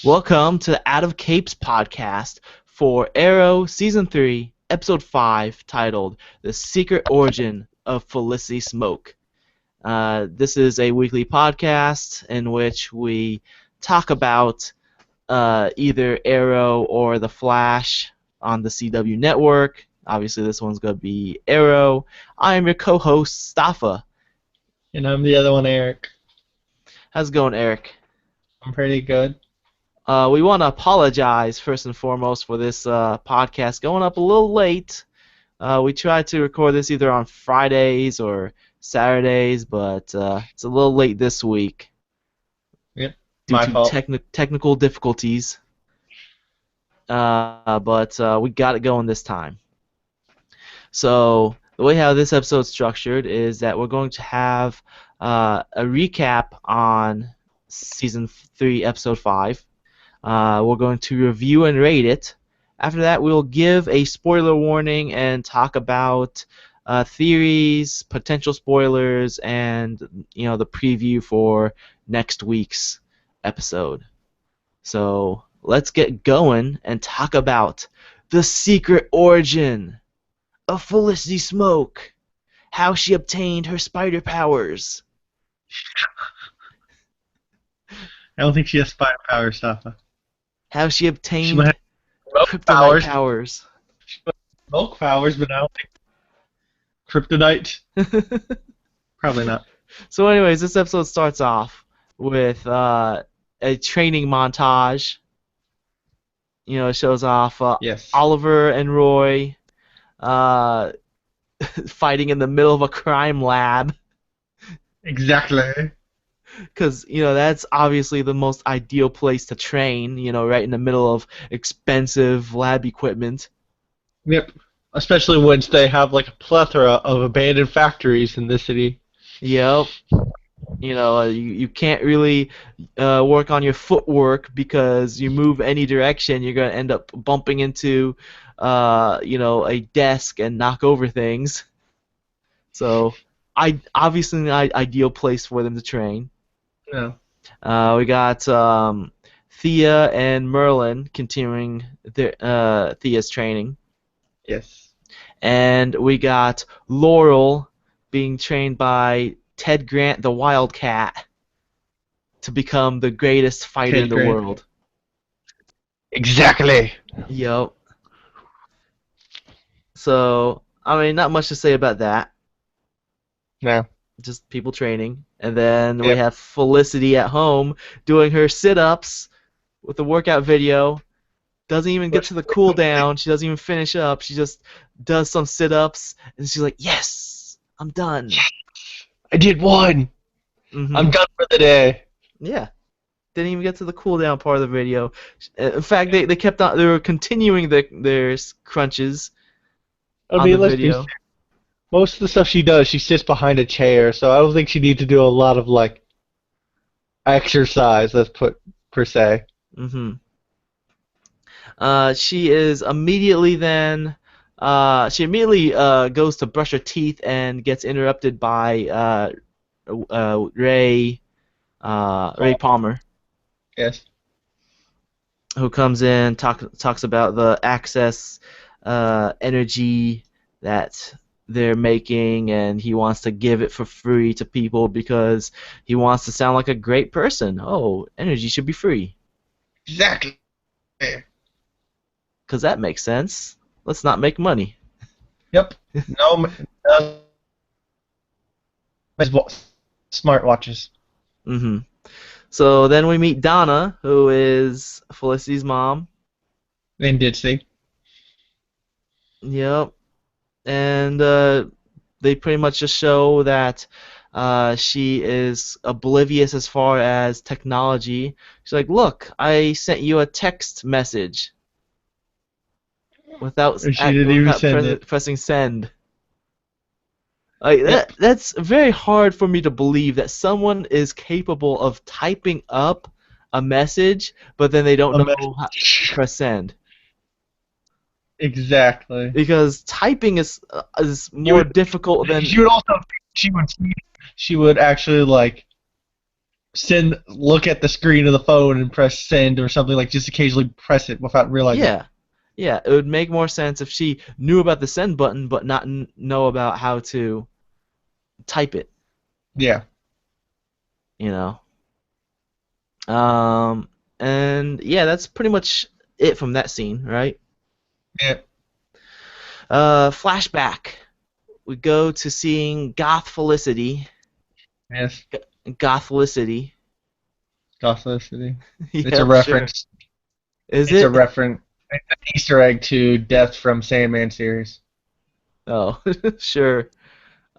Welcome to the Out of Capes podcast for Arrow Season 3, Episode 5, titled The Secret Origin of Felicity Smoak. This is a weekly podcast in which we talk about either Arrow or The Flash on the CW network. Obviously, this one's going to be Arrow. I am your co-host, Staffa. And I'm the other one, Eric. How's it going, Eric? I'm pretty good. We want to apologize first and foremost for this podcast going up a little late. We tried to record this either on Fridays or Saturdays, but it's a little late this week Yep, due my to fault. technical difficulties. But we got it going this time. So the way how this episode's structured is that we're going to have a recap on Season 3, Episode 5. We're going to review and rate it. After that, we'll give a spoiler warning and talk about theories, potential spoilers, and the preview for next week's episode. So let's get going and talk about the secret origin of Felicity Smoak, how she obtained her spider powers. I don't think she has spider power stuff. How she She obtained might have smoke kryptonite powers. powers. She might have smoke powers, but I don't think kryptonite. Probably not. So anyways, this episode starts off with a training montage. It shows off Yes. Oliver and Roy fighting in the middle of a crime lab. Exactly. Because, that's obviously the most ideal place to train, right in the middle of expensive lab equipment. Yep. Especially once they have like a plethora of abandoned factories in this city. Yep. You can't really work on your footwork because you move any direction, you're going to end up bumping into, a desk and knock over things. So, obviously an ideal place for them to train. Yeah. We got Thea and Merlin continuing Thea's training. Yes. And we got Laurel being trained by Ted Grant, the Wildcat, to become the greatest fighter Ted in the Grant. world. Exactly. Yep. So, not much to say about that. No. Just people training. And then we Yep. have Felicity at home doing her sit-ups with the workout video. Doesn't even get to the cool down. She doesn't even finish up. She just does some sit-ups, and she's like, "Yes, I'm done." I did one. Mm-hmm. I'm done for the day. Yeah. Didn't even get to the cool down part of the video. In fact, they kept on. They were continuing their crunches on the let's be video. most of the stuff she does, she sits behind a chair, so I don't think she needs to do a lot of like exercise. Let's put per se. Mm-hmm. She is immediately then. She immediately goes to brush her teeth and gets interrupted by Ray Palmer, Yes. who comes in talks about the access energy that they're making, and he wants to give it for free to people because he wants to sound like a great person. Oh, energy should be free. Exactly. Because that makes sense. Let's not make money. Yep. No. Smartwatches. Mm-hmm. So then we meet Donna, who is Felicity's mom. And did see. Yep. And they pretty much just show that she is oblivious as far as technology. She's like, "Look, I sent you a text message without She didn't even without send it. pressing send." Like Yep. that's very hard for me to believe that someone is capable of typing up a message, but then they don't know how to press send. Exactly. Because typing is more difficult than. She would also she would actually like look at the screen of the phone and press send or something, like just occasionally press it without realizing. Yeah, yeah. It would make more sense if she knew about the send button, but not know about how to type it. Yeah. You know. Um, and yeah, that's pretty much it from that scene, right? Yeah. Flashback. We go to seeing Goth Felicity. Yes. Goth Felicity. Gotham City. It's a Yep, sure. reference. Is It's a it? reference. It's an Easter egg to Death from Sandman series. Oh, sure.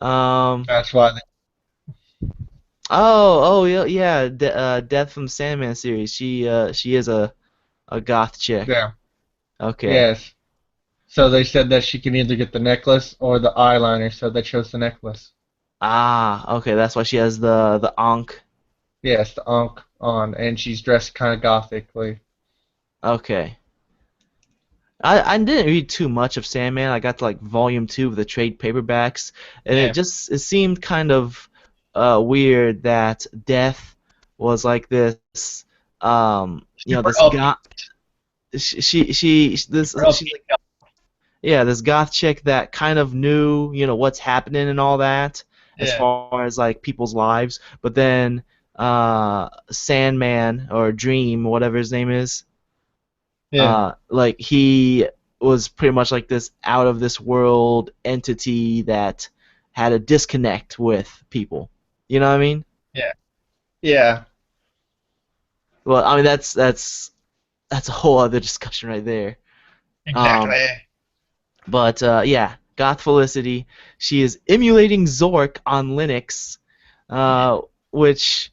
Um. That's why. Oh, yeah, yeah. Death from Sandman series. She is a goth chick. Yeah. Okay. Yes. So they said that she can either get the necklace or the eyeliner, so they chose the necklace. Ah, okay. That's why she has the Ankh. Yes, the Ankh on, and she's dressed kind of gothically. Okay. I didn't read too much of Sandman. I got to like volume two of the trade paperbacks, and Yeah. it seemed kind of weird that Death was like this Super this upbeat. goth Super she's upbeat. like yeah, this goth chick that kind of knew, what's happening and all that as Yeah. far as like people's lives, but then Sandman or Dream, whatever his name is, Yeah. like he was pretty much like this out of this world entity that had a disconnect with people. You know what I mean? Yeah. Yeah. Well, I mean that's a whole other discussion right there. Um, Exactly. but yeah, Goth Felicity, she is emulating Zork on Linux, uh, which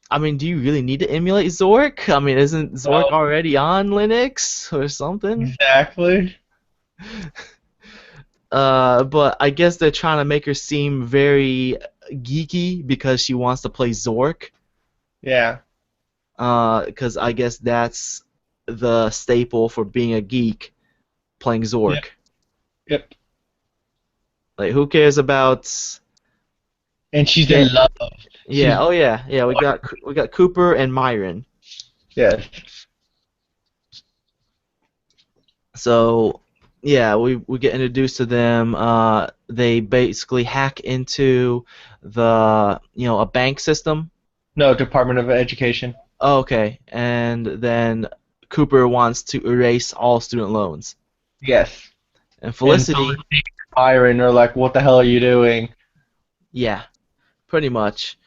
I mean, do you really need to emulate Zork? I mean, isn't Zork No. already on Linux or something? Exactly. But I guess they're trying to make her seem very geeky because she wants to play Zork. Yeah. Because I guess that's the staple for being a geek, playing Yep. Zork. Yep. Like, who cares about? And she's Yeah, in love. yeah, She's oh yeah, yeah. We got Cooper and Myron. yes. So yeah, we get introduced to them. They basically hack into a bank system. No, Department of Education. Oh, okay, and then Cooper wants to erase all student loans, Yes. and And Felicity, Felicity and Byron are like, "What the hell are you doing?" yeah, pretty much,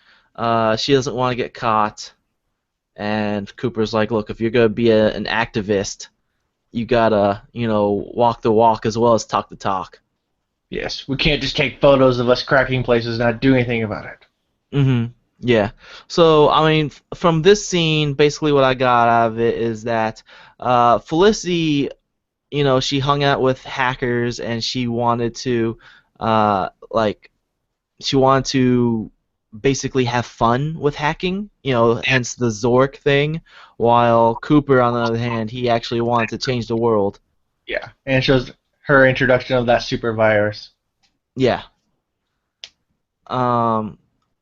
she doesn't want to get caught, and Cooper's like, look, if you're gonna be an activist, you gotta, walk the walk as well as talk the talk. Yes, we can't just take photos of us cracking places and not do anything about it. Mm-hmm. Yeah. So, I mean, from this scene, basically what I got out of it is that Felicity, she hung out with hackers and like, she wanted to basically have fun with hacking, hence the Zork thing, while Cooper, on the other hand, he actually wanted to change the world. Yeah, and it shows her introduction of that super virus. Yeah. Um,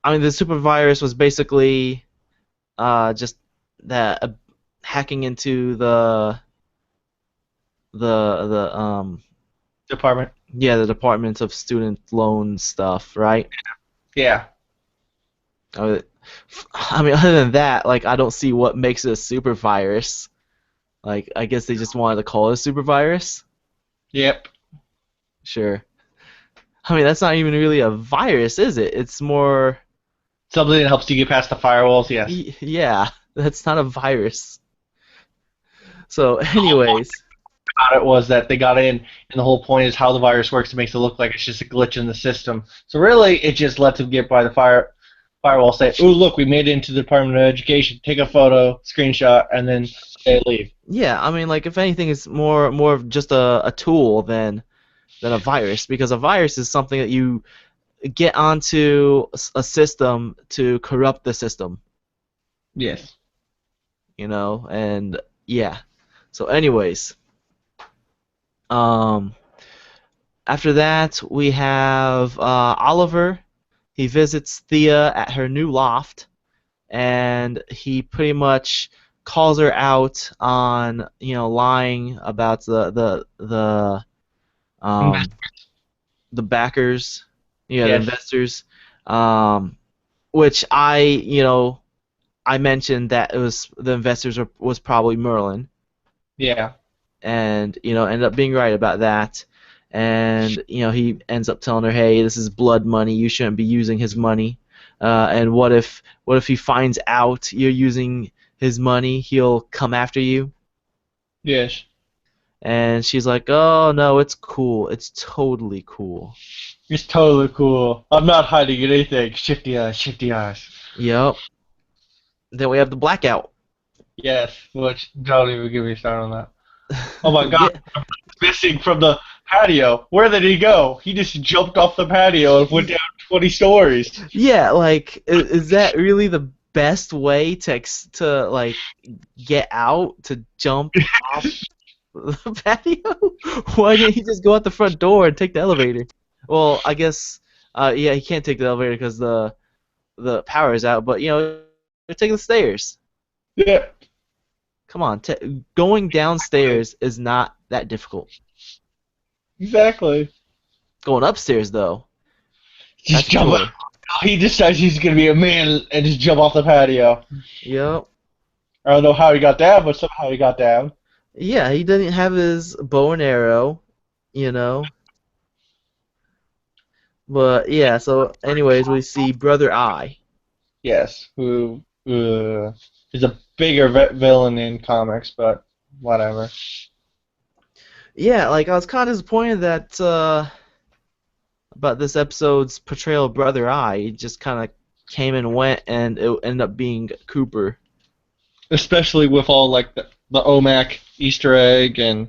I mean, the super virus was basically just that hacking into the Department. yeah, the Department of Student Loan stuff, right? Yeah. Uh, I mean, other than that, like, I don't see what makes it a super virus. Like, I guess they just wanted to call it a super virus. Yep. Sure. I mean, that's not even really a virus, is it? It's more, Something that helps you get past the firewalls. Yes. yeah, that's not a virus. So, anyways, About it was that they got in, and the whole point is how the virus works. It makes it look like it's just a glitch in the system. So really, it just lets them get by the firewall. Say, "Ooh, look, we made it into the Department of Education. Take a photo, screenshot, and then they leave." yeah, I mean, like, if anything, it's more of just a tool than a virus, because a virus is something that you get onto a system to corrupt the system, Yes. and yeah. So, anyways, um, after that we have Oliver. He visits Thea at her new loft, and he pretty much calls her out on lying about um the backers, the Yes. investors, um, which I mentioned that it was the investors was probably Merlin, Yeah. and ended up being right about that. And he ends up telling her, "Hey, this is blood money. You shouldn't be using his money. And what if he finds out you're using his money? He'll come after you." Yes. And she's like, "Oh no, it's cool. It's totally cool." It's totally cool. I'm not hiding anything. Shifty eyes, shifty eyes. Yep. Then we have the blackout. Yes, which don't even get me started on that. Oh my god, Yeah. missing from the patio. Where did he go? He just jumped off the patio and went down 20 stories. Yeah, like is that really the best way to like get out to jump off the patio? Why didn't he just go out the front door and take the elevator? Well, I guess yeah, he can't take the elevator because the power is out, but take the stairs. Yeah, Come on, going downstairs is not that difficult. exactly. Going upstairs though, Just that's a jump. chore. He decides he's gonna be a man and just jump off the patio. Yep. I don't know how he got down, but somehow he got down. Yeah, he didn't have his bow and arrow, you know. But yeah, so anyways, we see Brother Eye. Yes, who is a bigger villain in comics, but whatever. Yeah, like I was kind of disappointed that about this episode's portrayal of Brother Eye. He just kind of came and went, and it ended up being Cooper. Especially with all like the OMAC Easter egg and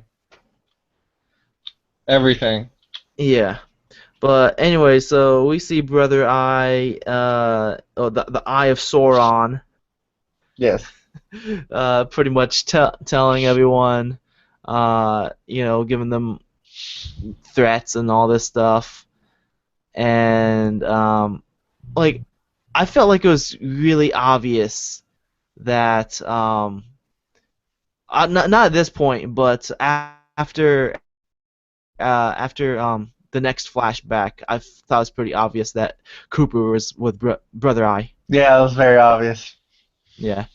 everything. Yeah. But anyway, so we see Brother Eye, the Eye of Sauron, Yes. pretty much telling everyone, giving them threats and all this stuff, and like I felt like it was really obvious that not at this point, but after the next flashback, I thought it was pretty obvious that Cooper was with Brother Eye. Yeah, it was very obvious. Yeah.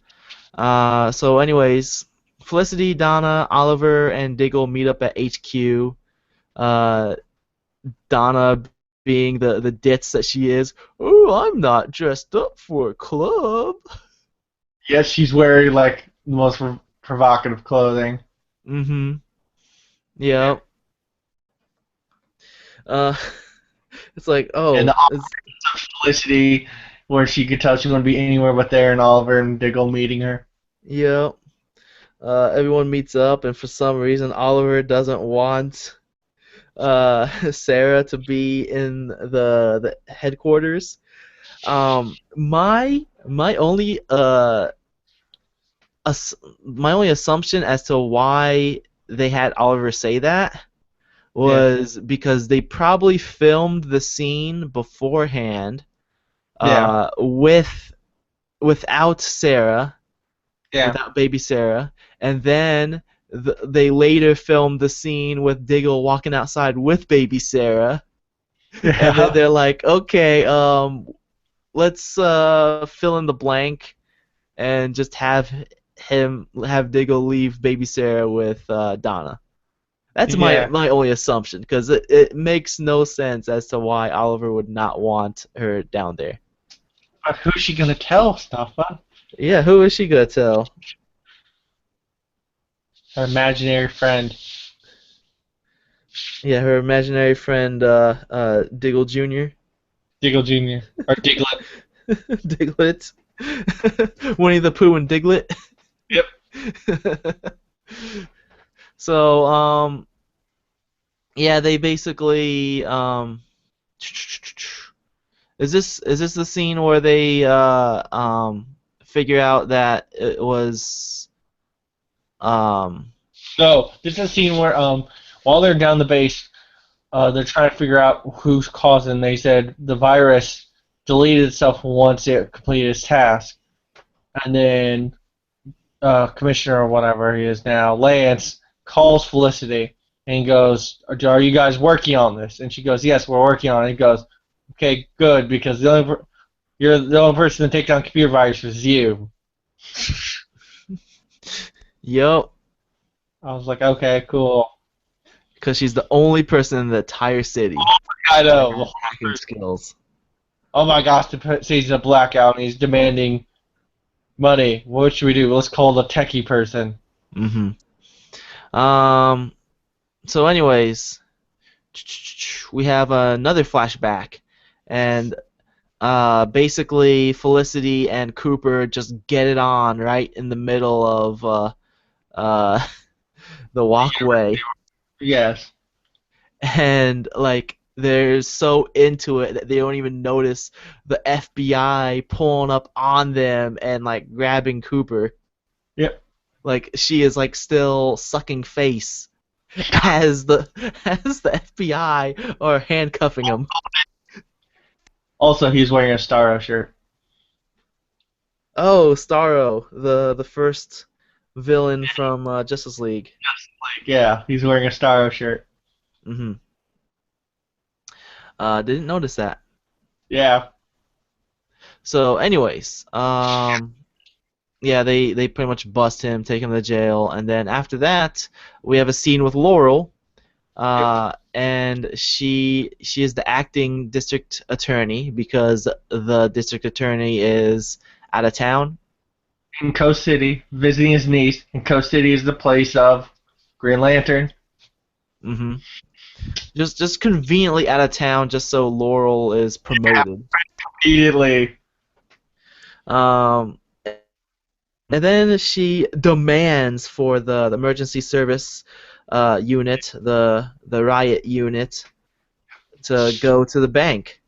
So anyways, Felicity, Donna, Oliver, and Diggle meet up at HQ. Uh, Donna being the ditz that she is. Oh, I'm not dressed up for a club. Yes, she's wearing like the most provocative clothing. Mm-hmm. Yep. Uh, it's like, And the oh, opposite of Felicity, where she could tell she wouldn't be anywhere but there, and Oliver and Diggle meeting her. yep. Everyone meets up, and for some reason, Oliver doesn't want Sarah to be in the headquarters. My only my only assumption as to why they had Oliver say that Yes. was because they probably filmed the scene beforehand Yeah. without Sarah, Yeah. without baby Sarah, and then they later filmed the scene with Diggle walking outside with baby Sarah, and then Yeah. they're like, okay, let's fill in the blank and just have Diggle leave baby Sarah with Donna. That's my Yeah. my only assumption because it makes no sense as to why Oliver would not want her down there. But who's she gonna tell stuff? Huh? Yeah, who is she gonna tell? Her imaginary friend. Yeah, her imaginary friend Diggle Jr. Diggle Jr. Or Diglett. Diglett. Winnie the Pooh and Diglett. Yep. So yeah, they basically is this the scene where they figure out that it was um So this is a scene where while they're down the base, they're trying to figure out who's causing. They said the virus deleted itself once it completed its task. And then commissioner or whatever he is now, Lance, calls Felicity and he goes, "Are you guys working on this?" And she goes, "Yes, we're working on it." He goes, "Okay, good, because you're the only person to take down computer viruses is you." Yup, I was like, okay, cool. because she's the only person in the entire city I that know. has hacking skills. Oh my gosh, the sees a blackout and he's demanding money. What should we do? Let's call the techie person. Hmm. Um. So, anyways, we have another flashback, and basically Felicity and Cooper just get it on right in the middle of uh, the walkway, Yes. and like they're so into it that they don't even notice the FBI pulling up on them and like grabbing Cooper. Yep. Like she is like still sucking face as the as the FBI are handcuffing him. Also, he's wearing a Starro shirt. Oh, Starro, the first villain from Justice League. Yeah, he's wearing a Starro shirt. Hmm. Didn't notice that. Yeah. So, anyways, yeah, they pretty much bust him, take him to jail, and then after that, we have a scene with Laurel, Yep. and she is the acting district attorney because the district attorney is out of town. In Coast City, visiting his niece. And Coast City is the place of Green Lantern. Hmm. Just conveniently out of town, just so Laurel is promoted. Immediately. Um, and then she demands for the emergency service unit, the riot unit, to go to the bank,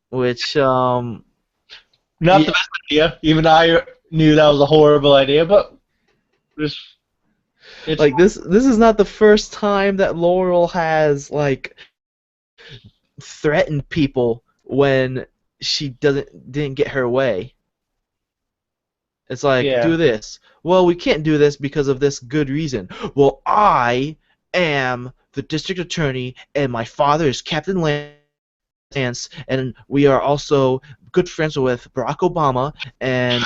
which Not yeah, the best idea. Even I knew that was a horrible idea, but it's, it's like this is not the first time that Laurel has like threatened people when she didn't get her way. It's like, yeah. do this. Well, we can't do this because of this good reason. Well, I am the district attorney, and my father is Captain Lance, and we are also good friends with Barack Obama, and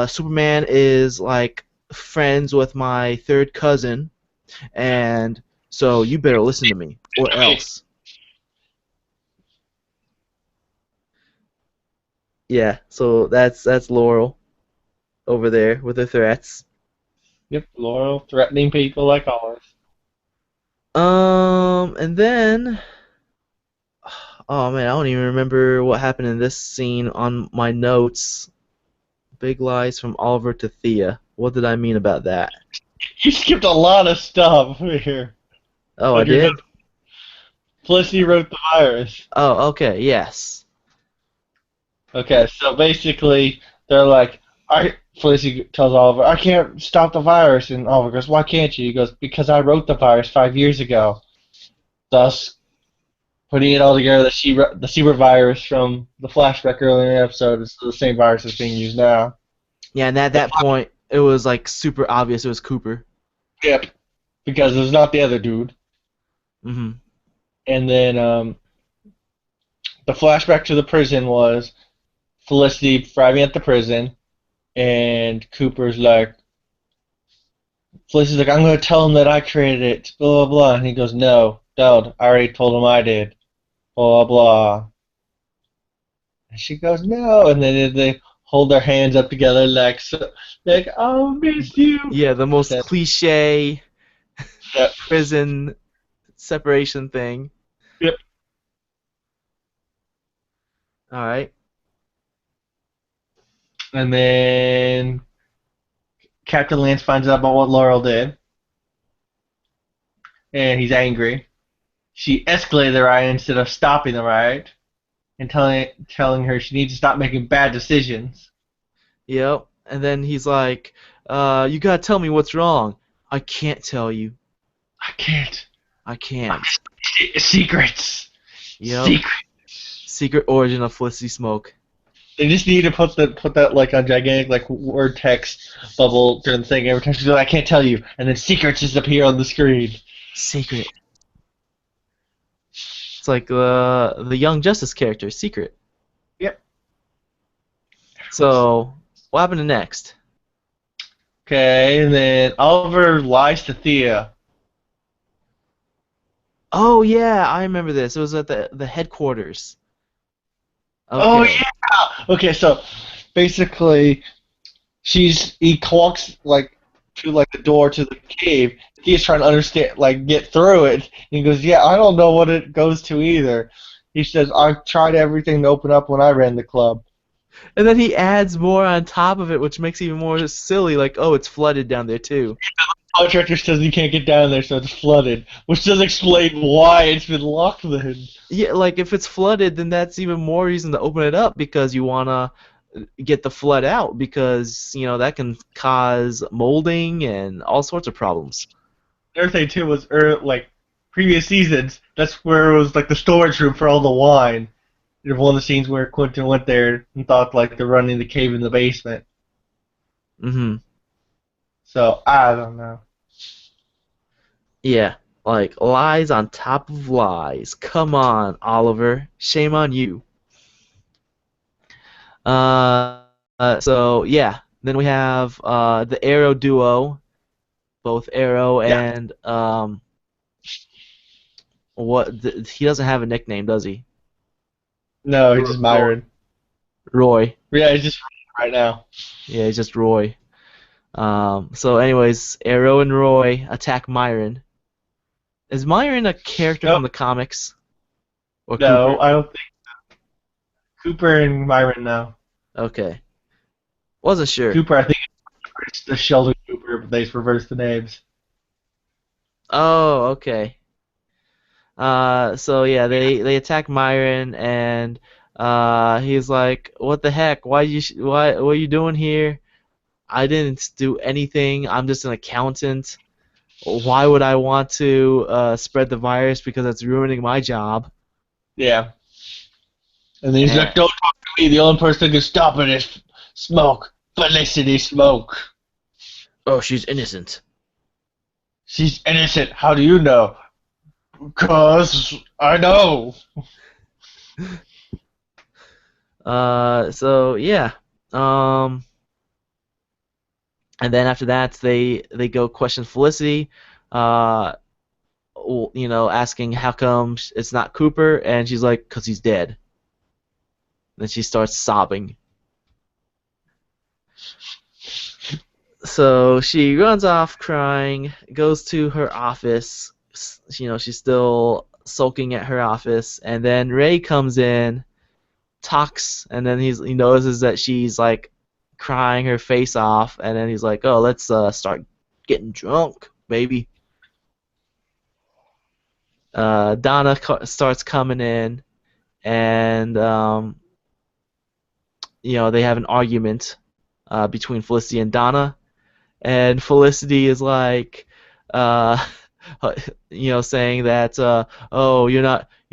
Superman is like friends with my third cousin, and so you better listen to me, or else. Yeah, so that's Laurel over there with her threats. Yep, Laurel threatening people like always. And then, oh man, I don't even remember what happened in this scene on my notes. Big lies from Oliver to Thea. What did I mean about that? You skipped a lot of stuff here. Oh, I Like your note. did? Felicity wrote the virus. Oh, okay, yes. Okay, so basically they're like, I Felicity tells Oliver, I can't stop the virus, and Oliver goes, why can't you? He goes, because I wrote the virus 5 years ago. Thus, putting it all together, the Seabird virus from the flashback earlier in the episode is the same virus that's being used now. Yeah, and at that point, it was like super obvious it was Cooper. Yep, because it's not the other dude. Hmm. And then the flashback to the prison was Felicity arriving at the prison, and Cooper's like, Felicity's like, I'm going to tell him that I created it, blah, blah, blah. And he goes, no, don't. I already told him I did, blah, blah. And she goes, no. And then they hold their hands up together like, so, like, I'll miss you. Yeah, the most That, cliche that, prison separation thing. yep. All right. And then Captain Lance finds out about what Laurel did, and he's angry. She escalated the riot instead of stopping the riot, and telling her she needs to stop making bad decisions. Yep. And then he's like, you gotta tell me what's wrong. I can't tell you. I can't. I can't. Secrets. Yep. Secrets. Secret origin of Felicity Smoak. They just need to put that like on gigantic like word text bubble during the thing. Every time she's like, I can't tell you, and then secrets just appear on the screen. Secret. It's like the Young Justice character, Secret. Yep. So what happened next? Okay, and then Oliver lies to Thea. Oh yeah, I remember this. It was at the headquarters. Oh Okay. yeah. Okay, so basically he walks like to like the door to the cave. He's trying to understand, like get through it. And he goes, "Yeah, I don't know what it goes to either." He says, "I've tried everything to open up when I ran the club." And then he adds more on top of it, which makes it even more silly. Like, oh, it's flooded down there too. Contractor says he can't get down there, so it's flooded, which does explain why it's been locked then. Yeah, like if it's flooded, then that's even more reason to open it up because you wanna get the flood out because that can cause molding and all sorts of problems. The other thing too was like previous seasons. That's where it was like the storage room for all the wine. There's one of the scenes where Quentin went there and thought like they're running the cave in the basement. Mm-hmm. So I don't know. Yeah, like lies on top of lies. Come on, Oliver. Shame on you. So yeah, then we have the Arrow duo, both Arrow Yeah. and he doesn't have a nickname, does he? No, he's just Roy. Myron. Roy. Yeah, he's just right now. Yeah, he's just Roy. So anyways, Arrow and Roy attack Myron. Is Myron a character Nope. from the comics or No, Cooper? I don't think Cooper and Myron now. Okay, wasn't sure. Cooper, I think it's the Sheldon Cooper, but they just reversed the names. Oh, okay. So yeah, they attack Myron, and he's like, "What the heck? Why? What are you doing here? I didn't do anything. I'm just an accountant. Why would I want to spread the virus because it's ruining my job?" Yeah. And then he's And, like, don't talk to me. The only person who can stop it is Smoke. Felicity Smoak. oh, she's innocent. She's innocent. How do you know? Because I know. So yeah. Um, and then after that, they go question Felicity. Uh, asking how come it's not Cooper, and she's like, "'Cause he's dead." Then she starts sobbing. So she runs off crying, goes to her office. She's still sulking at her office, and then Ray comes in, talks, and then he notices that she's like crying her face off, and then he's like, "Oh, let's start getting drunk, baby." Donna starts coming in, and they have an argument between Felicity and Donna, and Felicity is like, uh, saying that, oh, you're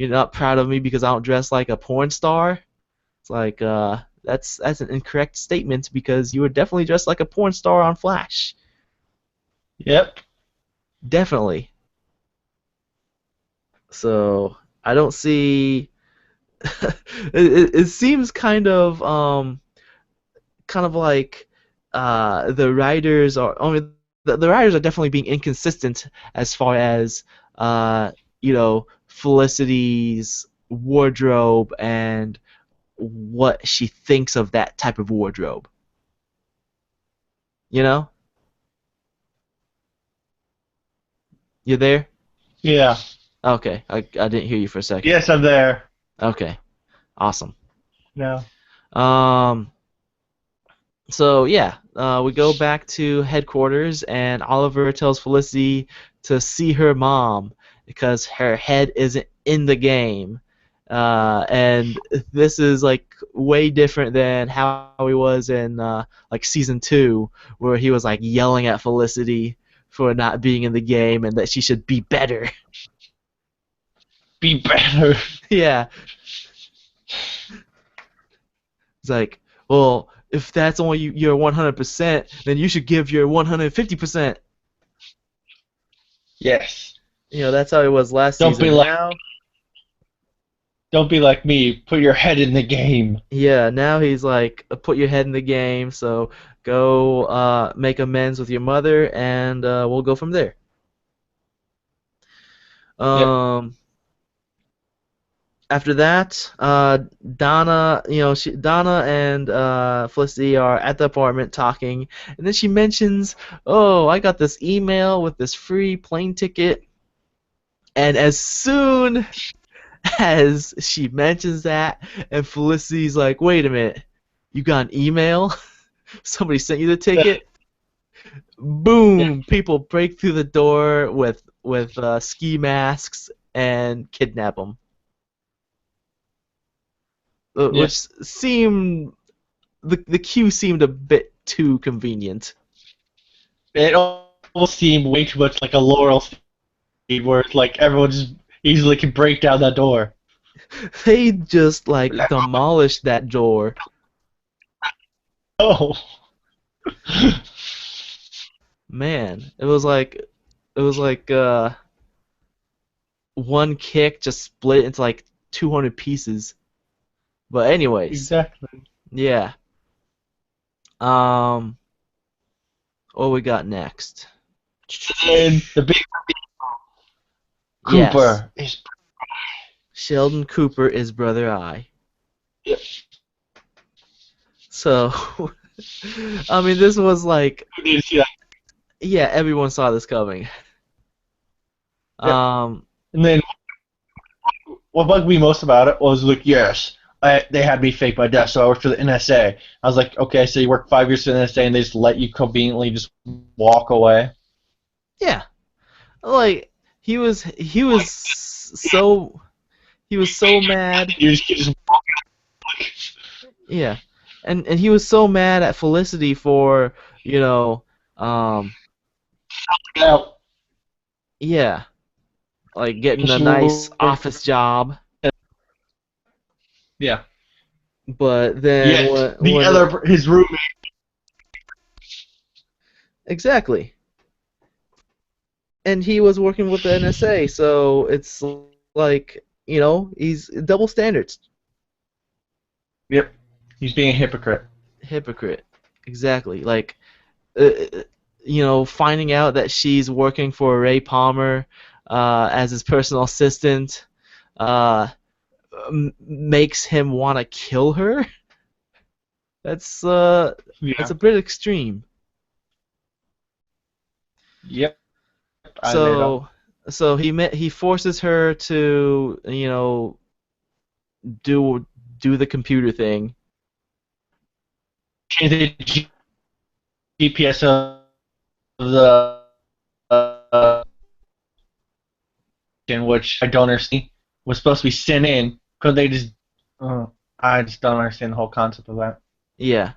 not proud of me because I don't dress like a porn star. It's like, that's an incorrect statement because you were definitely dressed like a porn star on Flash. Yep. Definitely. So I don't see. it seems kind of like the writers are. I mean, the writers are definitely being inconsistent as far as Felicity's wardrobe and what she thinks of that type of wardrobe. You know, you there? Yeah. Okay, I didn't hear you for a second. Yes, I'm there. Okay, awesome. No. Um, So yeah, we go back to headquarters, and Oliver tells Felicity to see her mom because her head isn't in the game. And this is like way different than how he was in like season 2, where he was like yelling at Felicity for not being in the game and that she should be better. Be better. Yeah. He's like, well, if that's only your 100%, then you should give your 150%. Yes. That's how he was last Don't be season. like Now, don't be like me. Put your head in the game. yeah, now he's like, put your head in the game, so go make amends with your mother, and we'll go from there. Yep. Um, After that, Donna, Donna and Felicity are at the apartment talking, and then she mentions, "Oh, I got this email with this free plane ticket." And as soon as she mentions that, and Felicity's like, "Wait a minute, you got an email? Somebody sent you the ticket?" Yeah. Boom! People break through the door with ski masks and kidnap them, which Yes. seemed the queue seemed a bit too convenient. It almost seemed way too much like a Laurel scene where it's like everyone just easily can break down that door. They just like Like, demolished that door. oh. Man, it was like one kick just split into like 200 pieces. But anyways, Exactly. yeah. Um, what we got next? And the big Yes, Cooper is. Sheldon Cooper is Brother I. So, I mean, this was like, You need to see that. yeah, everyone saw this coming. Yep. Um, And then what bugged me most about it was like, yes, they had me fake my death, so I worked for the NSA. I was like, okay, so you work 5 years for the NSA and they just let you conveniently just walk away. yeah, like he was so mad. You just Yeah, and he was so mad at Felicity for you know, um, out. yeah, like getting a She nice worked office job. yeah. But then Yet the when it, other his roommate. exactly, and he was working with the NSA, so it's like he's double standards, Yep. He's being a hypocrite. hypocrite, exactly. Like finding out that she's working for Ray Palmer as his personal assistant uh, makes him want to kill her. That's that's Yeah. a bit extreme. Yep. I laid up. So he forces her to do the computer thing. Change the GPS of the in which I don't understand was supposed to be sent in. Could they just? Uh, I just don't understand the whole concept of that. Yeah.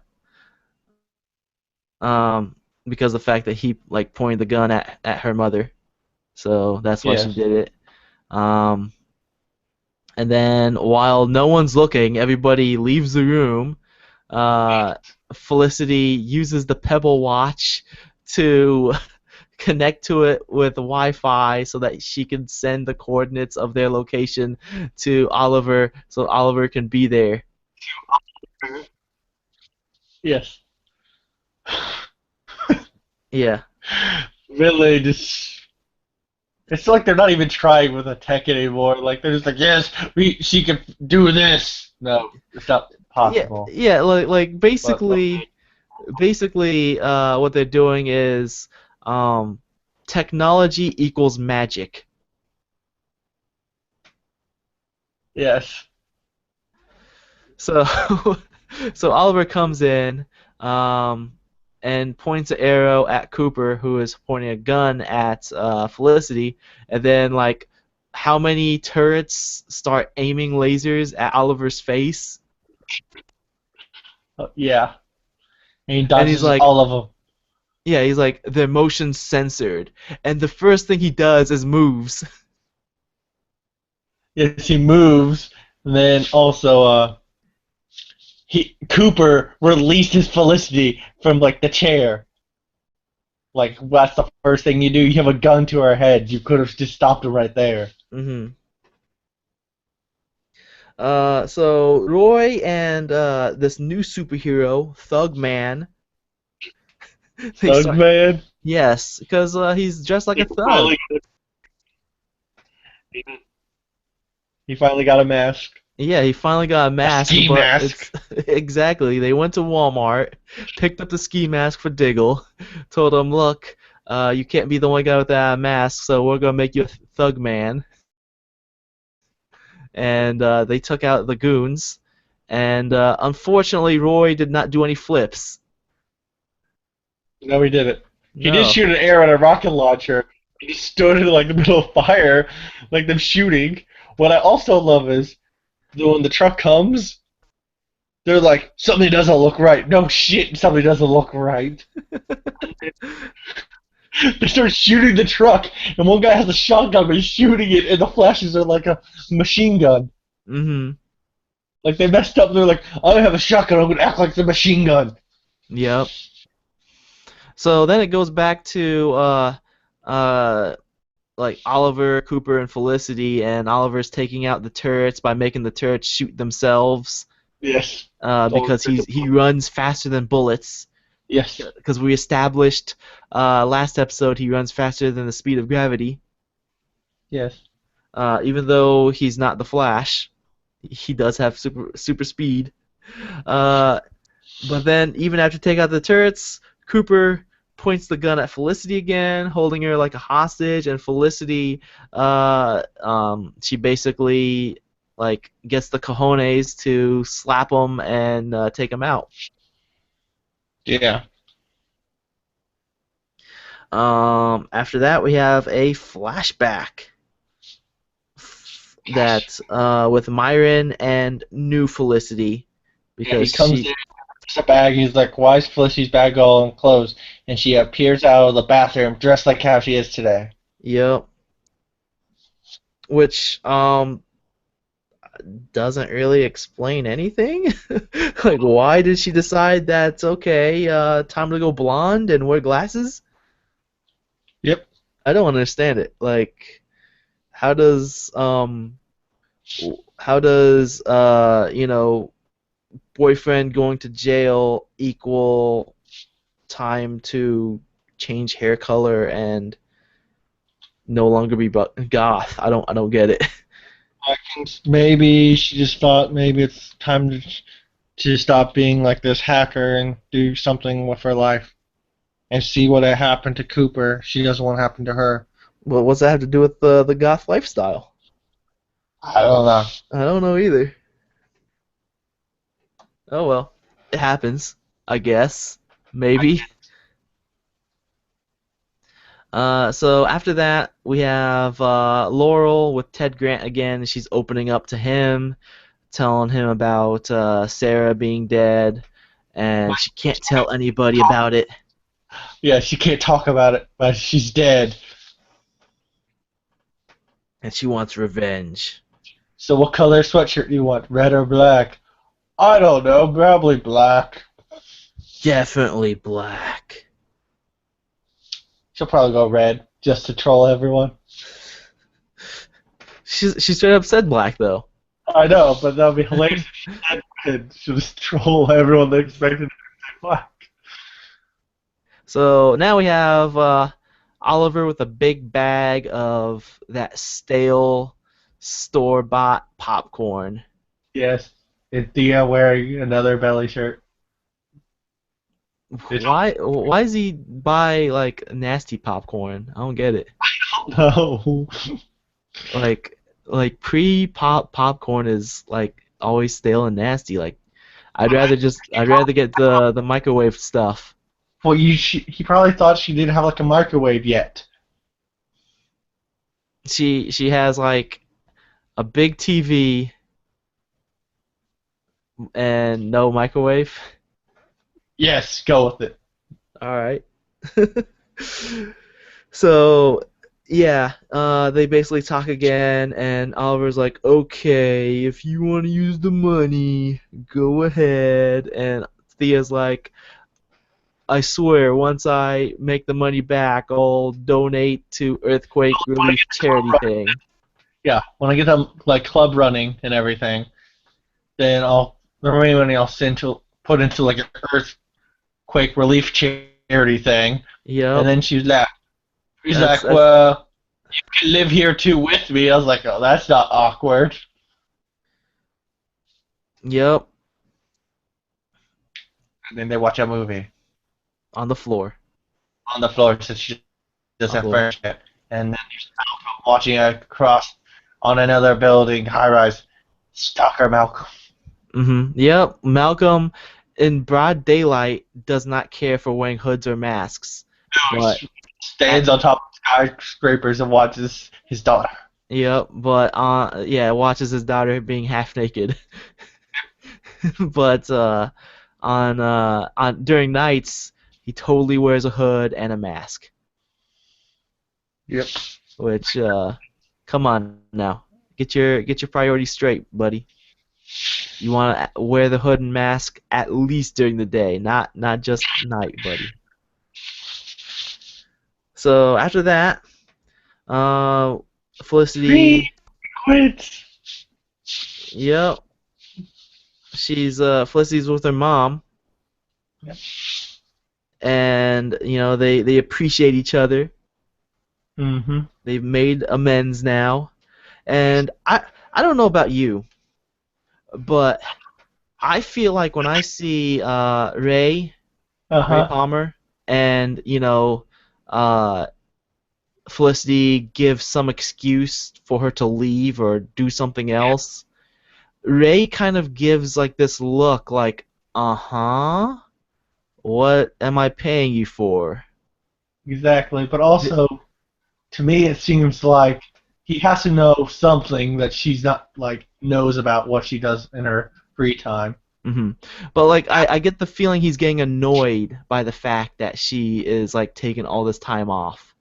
Um, because the fact that he like pointed the gun at her mother, so that's why she Yes. did it. Um, and then while no one's looking, everybody leaves the room. Uh, Felicity uses the Pebble watch to connect to it with Wi-Fi so that she can send the coordinates of their location to Oliver, so Oliver can be there. Yes. Yeah, Really, just it's like they're not even trying with a tech anymore. Like they're just like, yes, she can do this. No, it's not yeah, possible. yeah. Like But basically, what they're doing is um, technology equals magic. yes, So, so Oliver comes in um, and points an arrow at Cooper, who is pointing a gun at Felicity, and then like, how many turrets start aiming lasers at Oliver's face? yeah, and he And he's dodges like, all of them. yeah, he's like, the motion censored, and the first thing he does is moves. Yes, he moves, and then also Cooper releases Felicity from like the chair. Like that's the first thing you do. You have a gun to her head. You could have just stopped him right there. Hmm. So Roy and this new superhero, Thug Man, they Thug start. man. Yes, because he's dressed like a He thug. finally, he finally got a mask. Yeah, he finally got a A mask, ski but mask. it's exactly. They went to Walmart, picked up the ski mask for Diggle, told him, "Look, you can't be the only guy with that mask, so we're gonna make you a thug man." And they took out the goons. And unfortunately, Roy did not do any flips. No, he didn't. He did No. shoot an arrow at a rocket launcher. He stood in like the middle of fire, like them shooting. What I also love is when the truck comes, they're like, something doesn't look right. No shit, something doesn't look right. They start shooting the truck, and one guy has a shotgun, but he's shooting it, and the flashes are like a machine gun. Mhm. Like they messed up. They're like, I have a shotgun. I'm gonna act like it's a machine gun. Yep. So then it goes back to uh, like Oliver, Cooper, and Felicity, and Oliver's taking out the turrets by making the turrets shoot themselves Yes. because he runs faster than bullets. Yes. Because we established last episode he runs faster than the speed of gravity. Yes. Even though he's not the Flash, he does have super speed. Uh, but then even after taking out the turrets, Cooper points the gun at Felicity again, holding her like a hostage, and Felicity, she basically like gets the cojones to slap him and take him out. Yeah. After that, we have a flashback that with Myron and new Felicity Yeah. He because comes in she, with a bag. He's like, "Why is Felicity's bag all enclosed?" And she appears out of the bathroom dressed like how she is today. yep, which doesn't really explain anything. Like, why did she decide that okay, time to go blonde and wear glasses? Yep. I don't understand it. Like, how does boyfriend going to jail equal time to change hair color and no longer be goth? I don't get it. I think maybe she just thought maybe it's time to stop being like this hacker and do something with her life and see what had happened to Cooper. She doesn't want to happen to her. Well, what's that have to do with the goth lifestyle? I don't know. I don't know either. Oh well, it happens, I guess. Maybe. So after that, we have Laurel with Ted Grant again. She's opening up to him, telling him about Sarah being dead, and she can't tell anybody about it, Yeah, she can't talk about it, but she's dead. and she wants revenge. So what color sweatshirt do you want? Red or black? I don't know, probably black. Definitely black. She'll probably go red just to troll everyone. She straight up said black though. I know, but that'll be hilarious if she said red. She'll just troll everyone that expected her to say black. So now we have Oliver with a big bag of that stale store-bought popcorn. Yes, it's Dia wearing another belly shirt. It's Why does he buy like nasty popcorn? I don't get it. no. Like pre-pop popcorn is like always stale and nasty. Like I'd rather get the microwave stuff. Well, he probably thought she didn't have like a microwave yet. She has like a big TV and no microwave. Yes, go with it. All right. So yeah, they basically talk again, and Oliver's like, "Okay, if you want to use the money, go ahead." And Thea's like, "I swear, once I make the money back, I'll donate to earthquake When I relief get the club charity running, thing." yeah, when I get the like club running and everything, then I'll the remaining money I'll send to put into like an earthquake relief charity thing. And Yep, then she's like, that's well, you can live here too with me. I was like, oh, that's not awkward. yep, And then they watch a movie on the floor, on the floor since she on the doesn't have floor. furniture yet. And then there's Malcolm watching across on another building, high rise. Stalker Malcolm. Yep, Malcolm in broad daylight does not care for wearing hoods or masks, but at Stands on top of skyscrapers and watches his daughter. yep, but yeah, watches his daughter being half naked. But on during nights, he totally wears a hood and a mask. Yep. Which come on now, get your priorities straight, buddy. You want to wear the hood and mask at least during the day, not just night, buddy. So after that, uh, Three Felicity, quits. yep, Felicity's with her mom, Yep. and they appreciate each other. Mm-hmm. They've made amends now, and I don't know about you, but I feel like when I see Ray Uh-huh. Palmer, and uh, Felicity gives some excuse for her to leave or do something else, Ray kind of gives like this look like, uh-huh, what am I paying you for? Exactly. But also, to me, it seems like he has to know something that she's not like knows about what she does in her free time. hmm But like I get the feeling he's getting annoyed by the fact that she is like taking all this time off.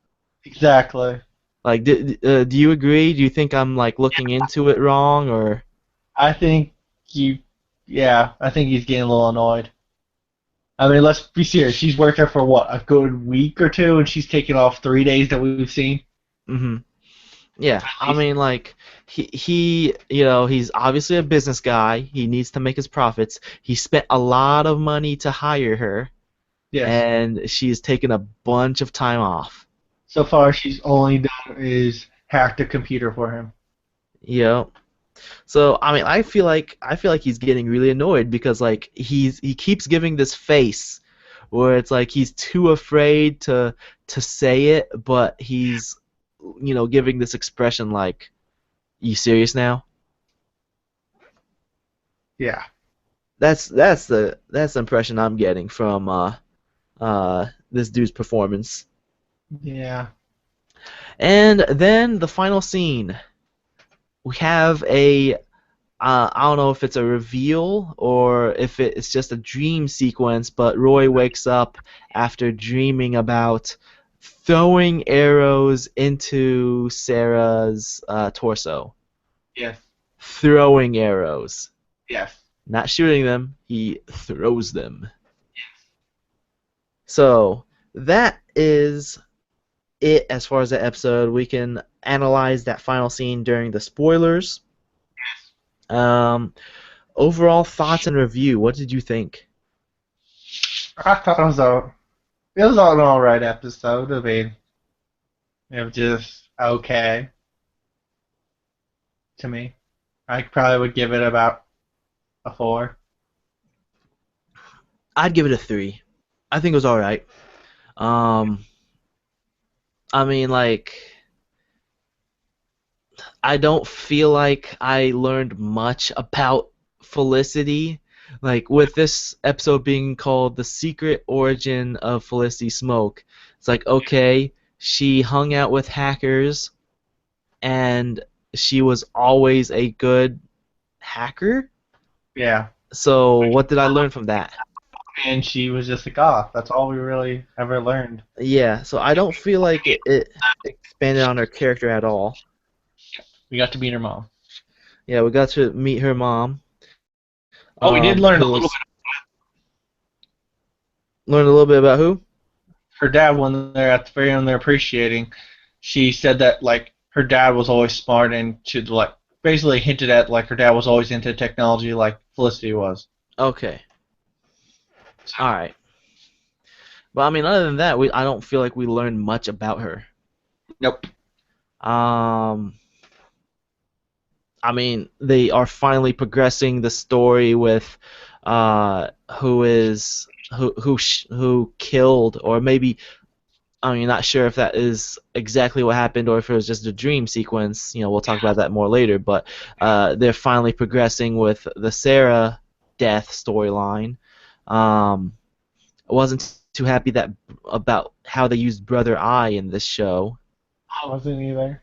Exactly. Like, do you agree? Do you think I'm like looking into it wrong or? I think you. Yeah, I think he's getting a little annoyed. I mean, let's be serious. She's worked there for what, a good week or two, and she's taken off 3 days that we've seen. hmm Yeah, At I least. mean like he's obviously a business guy. He needs to make his profits. He spent a lot of money to hire her, Yes. and she's taken a bunch of time off. So far, she's only done is hacked a computer for him. Yeah. So I mean, I feel like he's getting really annoyed because like he keeps giving this face where it's like he's too afraid to say it, but he's giving this expression like, "You serious now?" Yeah. That's the impression I'm getting from this dude's performance. Yeah. And then the final scene, we have I don't know if it's a reveal or if it's just a dream sequence, but Roy wakes up after dreaming about throwing arrows into Sarah's torso. Yes. Throwing arrows. Yes. Not shooting them, he throws them. So that is it as far as the episode. We can analyze that final scene during the spoilers. Um, Overall thoughts and review. What did you think? I thought it was an alright episode. I mean, it was just okay to me. I probably would give it about a 4. I'd give it a 3. I think it was all right. Um, I mean, like, I don't feel like I learned much about Felicity. Like, with this episode being called The Secret Origin of Felicity Smoak, it's like, okay, she hung out with hackers and she was always a good hacker. Yeah. So, what did I learn from that? and she was just a goth. That's all we really ever learned. Yeah, so I don't feel like it expanded on her character at all. We got to meet her mom. Yeah, we got to meet her mom, Oh, we did learn a who little was bit. learned a little bit about who? Her dad, when they're at the very end, they're appreciating. She said that like her dad was always smart and to like basically hinted at like her dad was always into technology like Felicity was. Okay, all right. But I mean, other than that, I don't feel like we learned much about her. Nope. Um, I mean, they are finally progressing the story with who killed, or maybe, I mean, not sure if that is exactly what happened or if it was just a dream sequence. We'll talk about that more later. But they're finally progressing with the Sarah death storyline. I wasn't too happy that about how they used Brother Eye in this show. I wasn't either.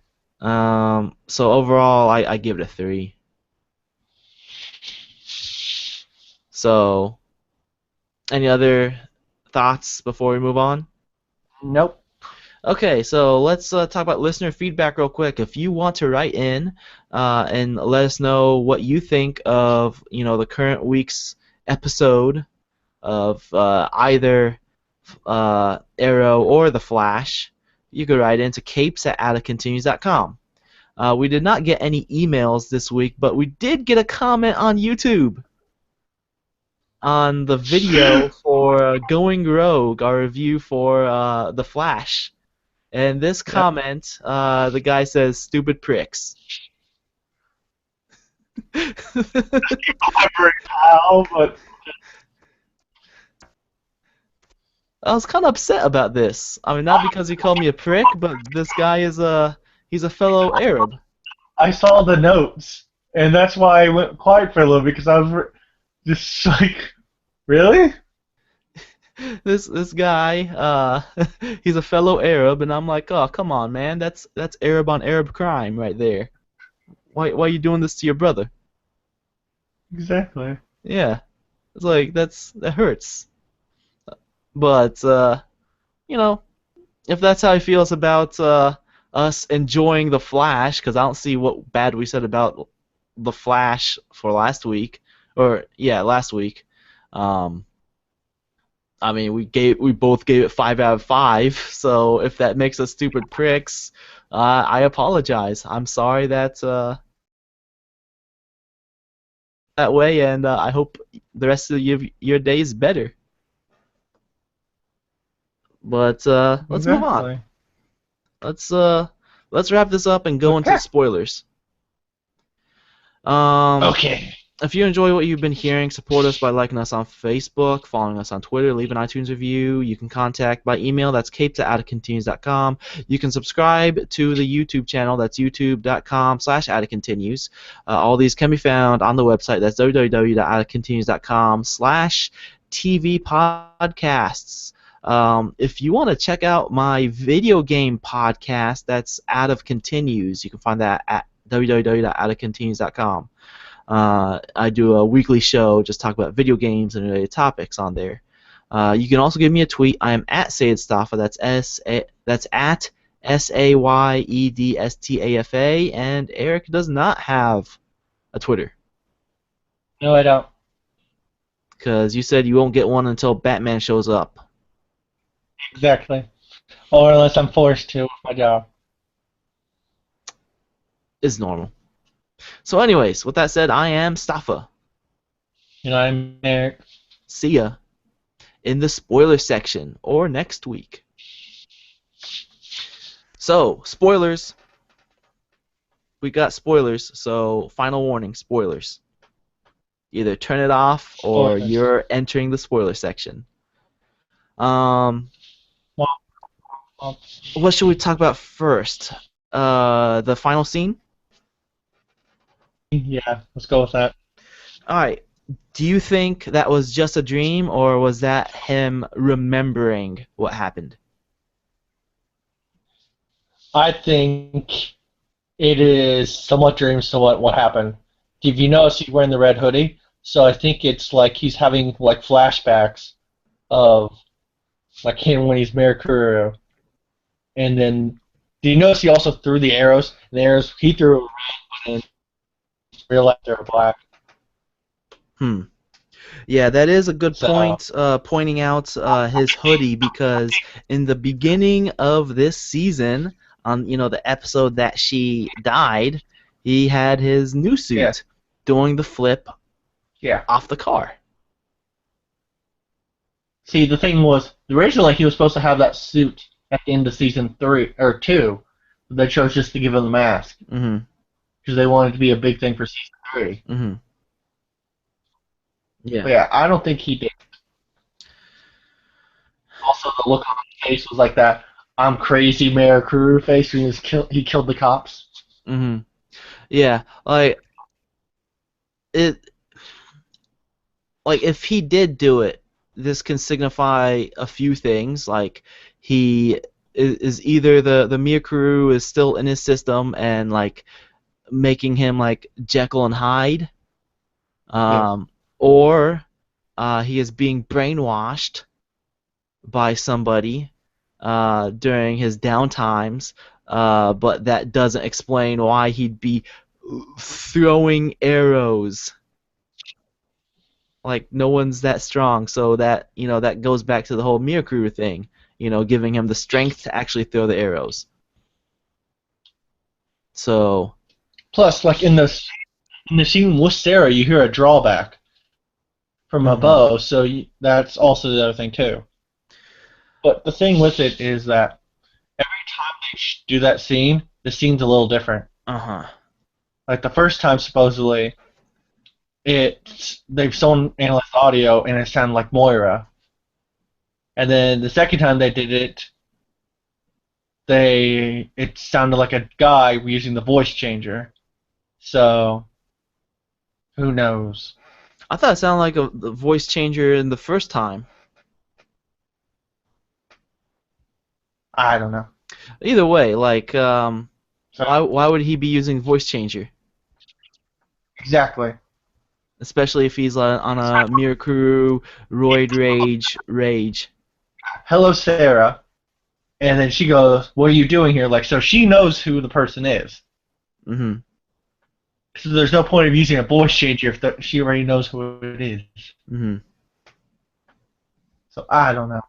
So overall, I give it a 3. So, any other thoughts before we move on? Nope. Okay, so let's talk about listener feedback real quick. If you want to write in and let us know what you think of, the current week's episode of either Arrow or The Flash, you could write into capes@outofcontinues.com. We did not get any emails this week, but we did get a comment on YouTube on the video for Going Rogue, our review for The Flash. And this Yep. comment, the guy says, "Stupid pricks." Elaborate how, but I was kind of upset about this. I mean, not because he called me a prick, but this guy he's a fellow Arab. I saw the notes, and that's why I went quiet for a little because I was just like, really? This guy, he's a fellow Arab, and I'm like, oh, come on, man, that's Arab on Arab crime right there. Why are you doing this to your brother? Exactly. Yeah, it's like that hurts. But you know, if that's how he feels about us enjoying the Flash, because I don't see what bad we said about the Flash for last week, or yeah, last week. Um, I mean, we both gave it 5 out of 5. So if that makes us stupid pricks, I apologize. I'm sorry that that way, and I hope the rest of your day is better. But let's move on. Exactly. Let's uh let's wrap this up and go into Okay. the spoilers. Um, Okay. if you enjoy what you've been hearing, support us by liking us on Facebook, following us on Twitter, leave an iTunes review. You can contact by email, that's capes@outofcontinues.com. You can subscribe to the YouTube channel, that's youtube.com/outofcontinues. All these can be found on the website, that's www.outofcontinues.com/TV podcasts. If you want to check out my video game podcast, that's Out of Continues. You can find that at www.outofcontinues.com. I do a weekly show, just talk about video games and related topics on there. You can also give me a tweet. I am at Sayedstafa. That's at SAYEDSTAFA. And Eric does not have a Twitter No, I don't. because you said you won't get one until Batman shows up. Exactly. Or unless I'm forced to with my job. Is normal. So, anyways, with that said, I am Stafa. You know, I'm Eric. See ya in the spoiler section or next week. So, spoilers. We got spoilers, so final warning, spoilers. Either turn it off or Spoilers. you're entering the spoiler section. Um, Well, well, what should we talk about first? The final scene? yeah, let's go with that. Alright. Do you think that was just a dream, or was that him remembering what happened? I think it is somewhat dreams to what happened. If you notice, he's wearing the red hoodie, so I think it's like he's having like flashbacks of like him when he's Mercurio. And then, do you notice he also threw the arrows? The arrows he threw red, but in real life they're black. Hmm. Yeah, that is a good So point, pointing out his hoodie because in the beginning of this season, on the episode that she died, he had his new yeah, suit doing the flip yeah. off the car. See, the thing was, originally he was supposed to have that suit at the end of season 3 or 2. But they chose just to give him the mask Mhm. because they wanted it to be a big thing for season 3. Mhm. But Yeah. yeah, I don't think he did. Also, the look on his face was like that "I'm crazy" Mayor Crew face when he killed the cops. Mhm. Yeah. It like if he did do it, this can signify a few things. Like he is either the Miakuru is still in his system and like making him like Jekyll and Hyde, Yes. um, or he is being brainwashed by somebody during his downtimes, but that doesn't explain why he'd be throwing arrows. Like no one's that strong, so that goes back to the whole Mirakuru thing, giving him the strength to actually throw the arrows. So, Plus, like in the scene with Sarah, you hear a drawback from a mhm, bow, so that's also the other thing too. But the thing with it is that every time they do that scene, the scene's a little different. uh-huh. Like the first time, supposedly, they've shown analyst audio and it sounded like Moira, and then the second time they did it, it sounded like a guy using the voice changer. So who knows? I thought it sounded like the voice changer in the first time. I don't know. Either way, like, So why would he be using voice changer? exactly. Especially if he's on a Mirakuru Roid Rage. Hello, Sarah. And then she goes, "What are you doing here?" Like, so she knows who the person is. Mhm. So there's no point of using a voice changer if she already knows who it is. Mhm. So I don't know.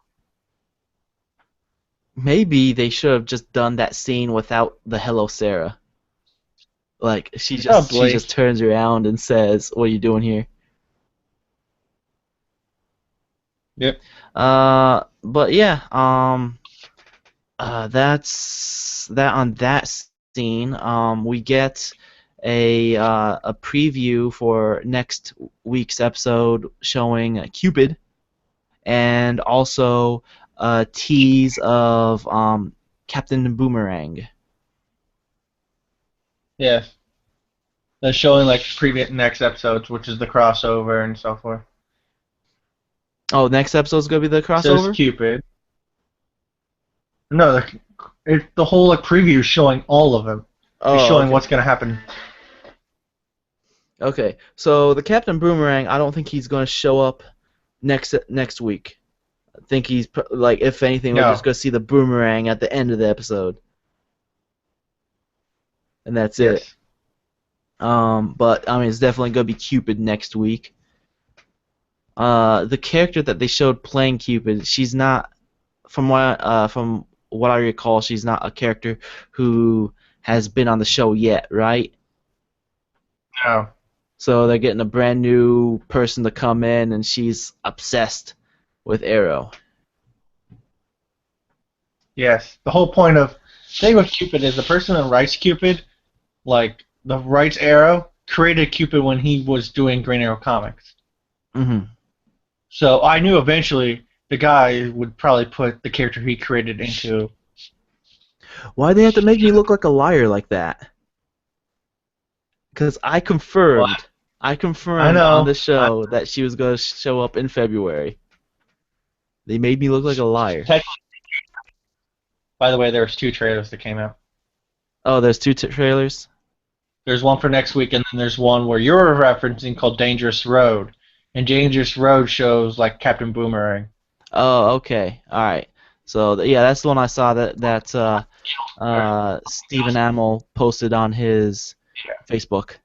Maybe they should have just done that scene without the "Hello, Sarah." Like she just Probably. turns around and says, "What are you doing here?" Yep. But yeah, that's that on that scene. We get a preview for next week's episode showing Cupid, and also a tease of Captain Boomerang. Yes. They're showing like previous next episodes, which is the crossover and so forth. Oh, next episode's gonna be the So it's crossover. Cupid. No, the whole like preview is showing all of them. It's Oh, showing okay. what's gonna happen. Okay, so the Captain Boomerang, I don't think he's gonna show up next week. I think like, if anything, we're just No. gonna see the boomerang at the end of the episode, and that's it. Yes. But I mean, it's definitely gonna be Cupid next week. The character that they showed playing Cupid, she's not, from what I recall, she's not a character who has been on the show yet, right? No. So they're getting a brand new person to come in, and she's obsessed with Arrow. Yes. The whole point of thing with Cupid is the person that writes Cupid, like the writes Arrow, created Cupid when he was doing Green Arrow comics. Hmm. So I knew eventually the guy would probably put the character he created into. Why do they have to make me look like a liar like that? Because What? I I confirmed on the know. show that she was going to show up in February. They made me look like a liar. By the way, there's 2 trailers that came out. Oh, there's two trailers? There's one for next week, and then there's one where you're referencing called Dangerous Road. And Dangerous Road shows like Captain Boomerang. Oh, okay. All right. So yeah, that's the one I saw that Stephen Amell posted on his Yeah, Facebook.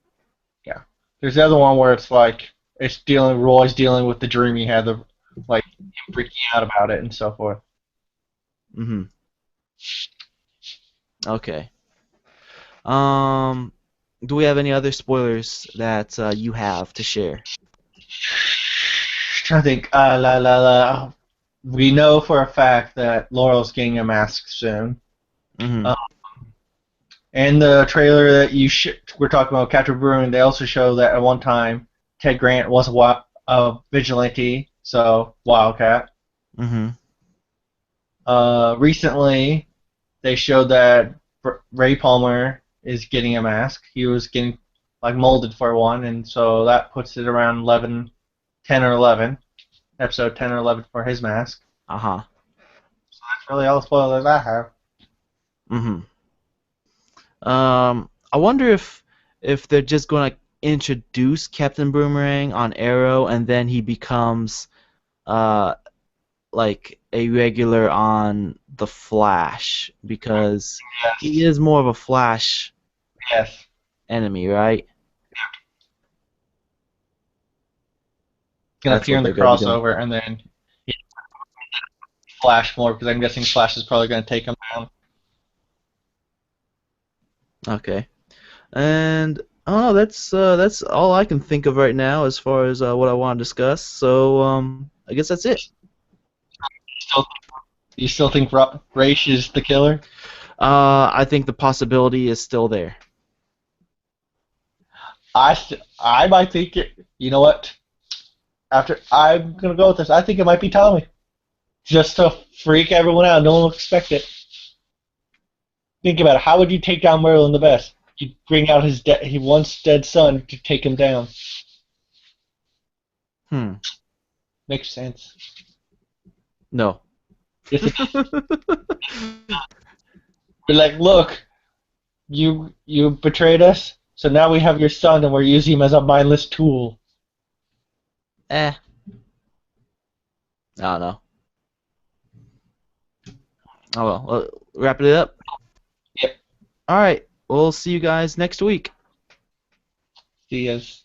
yeah. There's the other one where it's like Roy's dealing with the dream he had, like him freaking out about it and so forth. Mhm. Okay. Um, do we have any other spoilers that you have to share? Trying to think. We know for a fact that Laurel's getting a mask soon. Mhm. Uh, and the trailer that we're talking about, Captain Brewing, they also show that at one time Ted Grant was a vigilante, so Wildcat. Mhm. Recently, they showed that Ray Palmer is getting a mask. He was getting like molded for one, and so that puts it around 11, 10 or 11, episode 10 or 11 for his mask. Uh-huh. That's really all the spoilers I have. Mhm. I wonder if they're just going to introduce Captain Boomerang on Arrow and then he becomes uh like a regular on the Flash because he Yes, is more of a Flash yes. enemy, right? Gonna That's appear what in the they're going to be doing. crossover and then Flash more because I'm guessing Flash is probably gonna take him down. Okay. And oh, that's all I can think of right now as far as what I want to discuss. So I guess that's it. Still, you still think Raish is the killer? I think the possibility is still there. I might think it. You know what? After I'm gonna go with this, I think it might be Tommy, just to freak everyone out. No one will expect it. Think about it. How would you take down Merlin the best? You bring out his once dead son to take him down. Hmm. Makes sense. No. Yes, it does. Be like, look, you betrayed us, so now we have your son, and we're using him as a mindless tool. Eh. I don't know. Oh well. Wrap it up. Yep. All right. We'll see you guys next week. He is.